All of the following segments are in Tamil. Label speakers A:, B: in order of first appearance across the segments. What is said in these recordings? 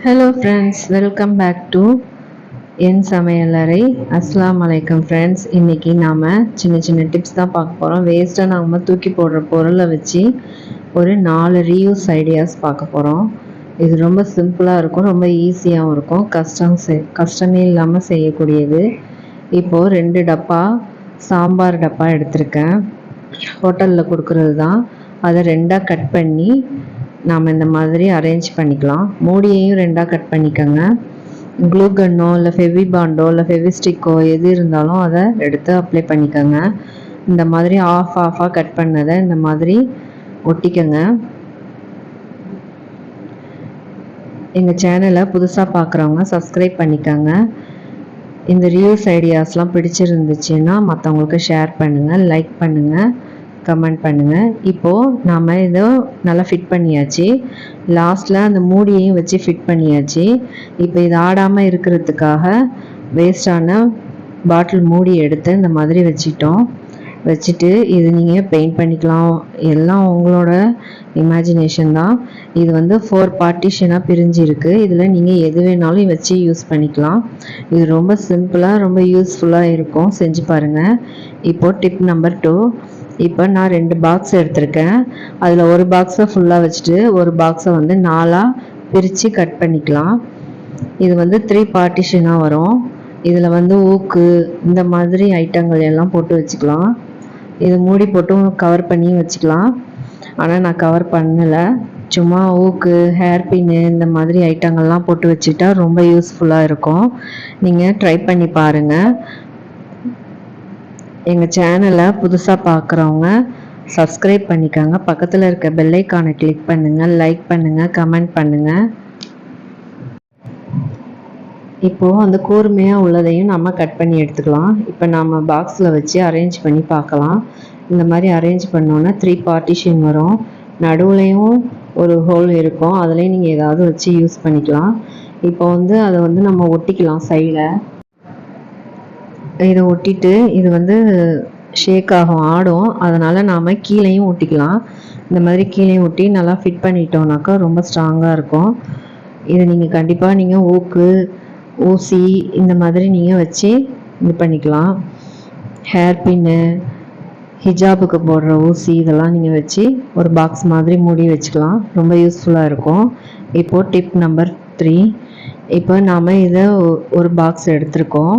A: Hello friends, welcome back to என் சமையலறை. அஸ்ஸலாமு அலைக்கும் ஃப்ரெண்ட்ஸ். இன்றைக்கி நாம் சின்ன சின்ன டிப்ஸ் தான் பார்க்க போகிறோம். வேஸ்ட்டாக நம்ம தூக்கி போடுற பொருளை வச்சு ஒரு 4 ரீயூஸ் ஐடியாஸ் பார்க்க போகிறோம். இது ரொம்ப சிம்பிளாக இருக்கும், ரொம்ப ஈஸியாகவும் இருக்கும், கஷ்டமே இல்லாமல் செய்யக்கூடியது. இப்போது 2 டப்பா சாம்பார் டப்பா எடுத்திருக்கேன். ஹோட்டலில் கொடுக்குறது தான். அதை 2ஆக கட் பண்ணி நாம் இந்த மாதிரி அரேஞ்ச் பண்ணிக்கலாம். மூடியையும் 2ஆக கட் பண்ணிக்கோங்க. க்ளூ கன்னோ இல்லை ஃபெவிபாண்டோ இல்லை ஃபெவிஸ்டிக்கோ எது இருந்தாலும் அதை எடுத்து அப்ளை பண்ணிக்கோங்க. இந்த மாதிரி ஆஃபாக கட் பண்ணதை இந்த மாதிரி ஒட்டிக்கோங்க. எங்கள் சேனலை புதுசாக பார்க்குறவங்க சப்ஸ்கிரைப் பண்ணிக்கோங்க. இந்த ரிவ்யூஸ் ஐடியாஸ்லாம் பிடிச்சிருந்துச்சுன்னா மற்றவங்களுக்கு ஷேர் பண்ணுங்கள், லைக் பண்ணுங்கள், கமெண்ட் பண்ணுங்கள். இப்போது நாம் இதை நல்லா ஃபிட் பண்ணியாச்சு. லாஸ்ட்டில் அந்த மூடியையும் வச்சு ஃபிட் பண்ணியாச்சு. இப்போ இது ஆடாமல் இருக்கிறதுக்காக வேஸ்டான பாட்டில் மூடி எடுத்து இந்த மாதிரி வச்சுட்டு இது நீங்கள் பெயிண்ட் பண்ணிக்கலாம். எல்லாம் உங்களோட இமேஜினேஷன் தான். இது வந்து 4 பார்ட்டிஷனாக பிரிஞ்சு இருக்குது. இதில் நீங்கள் எது வேணாலும் வச்சு யூஸ் பண்ணிக்கலாம். இது ரொம்ப சிம்பிளாக ரொம்ப யூஸ்ஃபுல்லாக இருக்கும். செஞ்சு பாருங்கள். இப்போது டிப் நம்பர் 2. இப்போ நான் 2 பாக்ஸ் எடுத்திருக்கேன். அதில் ஒரு பாக்ஸை ஃபுல்லாக வச்சுட்டு ஒரு பாக்ஸை வந்து 4ஆக பிரித்து கட் பண்ணிக்கலாம். இது வந்து 3 பார்ட்டிஷனாக வரும். இதில் வந்து ஊக்கு இந்த மாதிரி ஐட்டங்கள் எல்லாம் போட்டு வச்சுக்கலாம். இது மூடி போட்டும் கவர் பண்ணி வச்சுக்கலாம். ஆனால் நான் கவர் பண்ணலை. சும்மா ஊக்கு, ஹேர் பின்னு இந்த மாதிரி ஐட்டங்கள்லாம் போட்டு வச்சுட்டா ரொம்ப யூஸ்ஃபுல்லாக இருக்கும். நீங்கள் ட்ரை பண்ணி பாருங்கள். எங்கள் சேனலை புதுசாக பார்க்குறவங்க சப்ஸ்கிரைப் பண்ணிக்கோங்க. பக்கத்தில் இருக்க பெல் ஐக்கானை கிளிக் பண்ணுங்கள், லைக் பண்ணுங்கள், கமெண்ட் பண்ணுங்கள். இப்போது அந்த கூர்மையாக உள்ளதையும் நம்ம கட் பண்ணி எடுத்துக்கலாம். இப்போ நம்ம பாக்ஸில் வச்சு அரேஞ்ச் பண்ணி பார்க்கலாம். இந்த மாதிரி அரேஞ்ச் பண்ணோன்னா 3 பார்ட்டிஷன் வரும். நடுவுலையும் ஒரு ஹோல் இருக்கும். அதுலேயும் நீங்கள் ஏதாவது வச்சு யூஸ் பண்ணிக்கலாம். இப்போ வந்து அதை வந்து நம்ம ஒட்டிக்கலாம் சைடில். இதை ஒட்டிட்டு இது வந்து ஷேக் ஆகும், ஆடும். அதனால் நாம் கீழேயும் ஒட்டிக்கலாம். இந்த மாதிரி கீழேயும் ஒட்டி நல்லா ஃபிட் பண்ணிட்டோம்னாக்கா ரொம்ப ஸ்ட்ராங்காக இருக்கும். இது நீங்கள் கண்டிப்பாக நீங்கள் ஊக்கு, ஊசி இந்த மாதிரி நீங்கள் வச்சு இது பண்ணிக்கலாம். ஹேர் பின்னு, ஹிஜாபுக்கு போடுற ஊசி இதெல்லாம் நீங்கள் வச்சு ஒரு பாக்ஸ் மாதிரி மூடி வச்சுக்கலாம். ரொம்ப யூஸ்ஃபுல்லாக இருக்கும். இப்போது டிப் நம்பர் 3. இப்போ நாம் இதை ஒரு பாக்ஸ் எடுத்திருக்கோம்.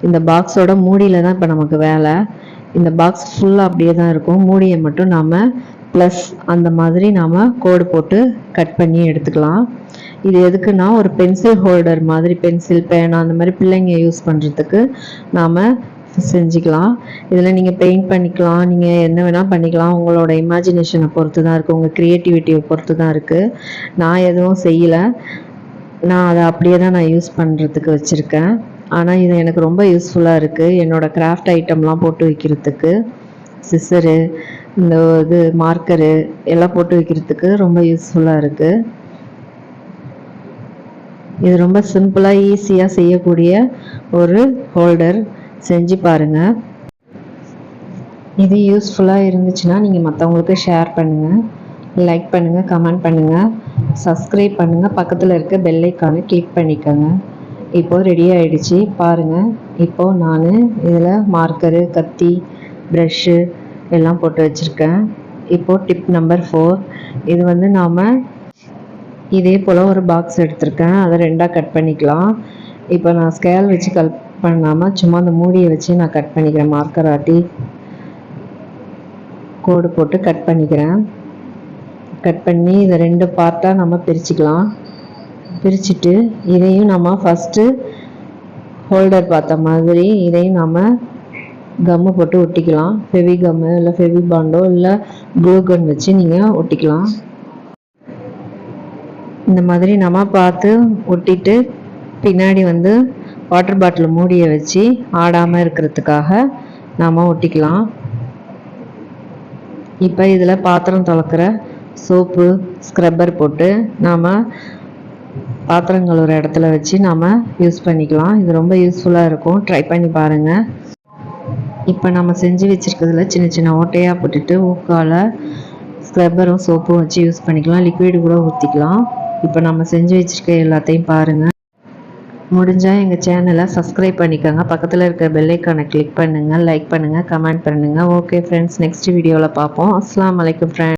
A: இந்த பாக்ஸோட மூடியில் தான் இப்போ நமக்கு வேலை. இந்த பாக்ஸ் ஃபுல்லாக அப்படியே தான் இருக்கும். மூடியை மட்டும் நாம் ப்ளஸ் அந்த மாதிரி நாம் கோடு போட்டு கட் பண்ணி எடுத்துக்கலாம். இது எதுக்குன்னா ஒரு பென்சில் ஹோல்டர் மாதிரி, பென்சில், பேனா அந்த மாதிரி பிள்ளைங்க யூஸ் பண்ணுறதுக்கு நாம் செஞ்சுக்கலாம். இதில் நீங்கள் பெயிண்ட் பண்ணிக்கலாம், நீங்கள் என்ன வேணால் பண்ணிக்கலாம். உங்களோட இமேஜினேஷனை பொறுத்து தான் இருக்குது, உங்கள் க்ரியேட்டிவிட்டியை பொறுத்து தான் இருக்குது. நான் எதுவும் செய்யலை. நான் அதை அப்படியே தான் நான் யூஸ் பண்ணுறதுக்கு வச்சுருக்கேன். ஆனால் இது எனக்கு ரொம்ப யூஸ்ஃபுல்லாக இருக்குது. என்னோடய கிராஃப்ட் ஐட்டம்லாம் போட்டு வைக்கிறதுக்கு, சிசரு, இந்த இது மார்க்கரு எல்லாம் போட்டு வைக்கிறதுக்கு ரொம்ப யூஸ்ஃபுல்லாக இருக்குது. இது ரொம்ப சிம்பிளாக ஈஸியாக செய்யக்கூடிய ஒரு ஹோல்டர். செஞ்சு பாருங்கள். இது யூஸ்ஃபுல்லாக இருந்துச்சுன்னா நீங்கள் மற்றவங்களுக்கு ஷேர் பண்ணுங்கள், லைக் பண்ணுங்கள், கமெண்ட் பண்ணுங்கள், சப்ஸ்கிரைப் பண்ணுங்கள். பக்கத்தில் இருக்க பெல் ஐக்கானை கிளிக் பண்ணிக்கோங்க. இப்போது ரெடி ஆகிடுச்சு பாருங்கள். இப்போது நான் இதில் மார்க்கரு, கத்தி, ப்ரஷ்ஷு எல்லாம் போட்டு வச்சுருக்கேன். இப்போது டிப் நம்பர் 4. இது வந்து நாம் இதே போல் ஒரு பாக்ஸ் எடுத்திருக்கேன். அதை 2ஆக கட் பண்ணிக்கலாம். இப்போ நான் ஸ்கேல் வச்சு கட் பண்ணாமல் சும்மா அந்த மூடியை வச்சு நான் கட் பண்ணிக்கிறேன். மார்க்கர் ஆட்டி கோடு போட்டு கட் பண்ணிக்கிறேன். கட் பண்ணி இதை 2 பார்ட்டாக நம்ம பிரிச்சுக்கலாம். பிரிச்சுட்டு இதையும் நம்ம ஃபஸ்ட்டு ஹோல்டர் பார்த்த மாதிரி இதையும் நம்ம கம்மு போட்டு ஒட்டிக்கலாம். ஃபெவி கம்மு இல்லை ஃபெவி பாண்டோ இல்லை க்ளூ கன் வச்சு நீங்கள் ஒட்டிக்கலாம். இந்த மாதிரி நம்ம பார்த்து ஒட்டிட்டு பின்னாடி வந்து வாட்டர் பாட்டில் மூடியை வச்சு ஆடாமல் இருக்கிறதுக்காக நாம் ஒட்டிக்கலாம். இப்போ இதில் பாத்திரம் துலக்கிற சோப்பு, ஸ்க்ரப்பர் போட்டு நாம் பாத்திரங்கள் ஒரு இடத்துல வச்சு நாம் யூஸ் பண்ணிக்கலாம். இது ரொம்ப யூஸ்ஃபுல்லாக இருக்கும். ட்ரை பண்ணி பாருங்கள். இப்போ நம்ம செஞ்சு வச்சுருக்கிறதுல சின்ன சின்ன ஓட்டையாக போட்டுட்டு ஊக்கால் ஸ்க்ரப்பரும் சோப்பும் வச்சு யூஸ் பண்ணிக்கலாம். லிக்விடு கூட ஊற்றிக்கலாம். இப்போ நம்ம செஞ்சு வச்சுருக்க எல்லாத்தையும் பாருங்கள். முடிஞ்சால் எங்கள் சேனலை சப்ஸ்கிரைப் பண்ணிக்கோங்க. பக்கத்தில் இருக்க பெல் ஐக்கானை கிளிக் பண்ணுங்கள், லைக் பண்ணுங்கள், கமெண்ட் பண்ணுங்கள். ஓகே ஃப்ரெண்ட்ஸ், நெக்ஸ்ட் வீடியோவில் பார்ப்போம். அஸ்ஸலாமு அலைக்கும் ஃப்ரெண்ட்ஸ்.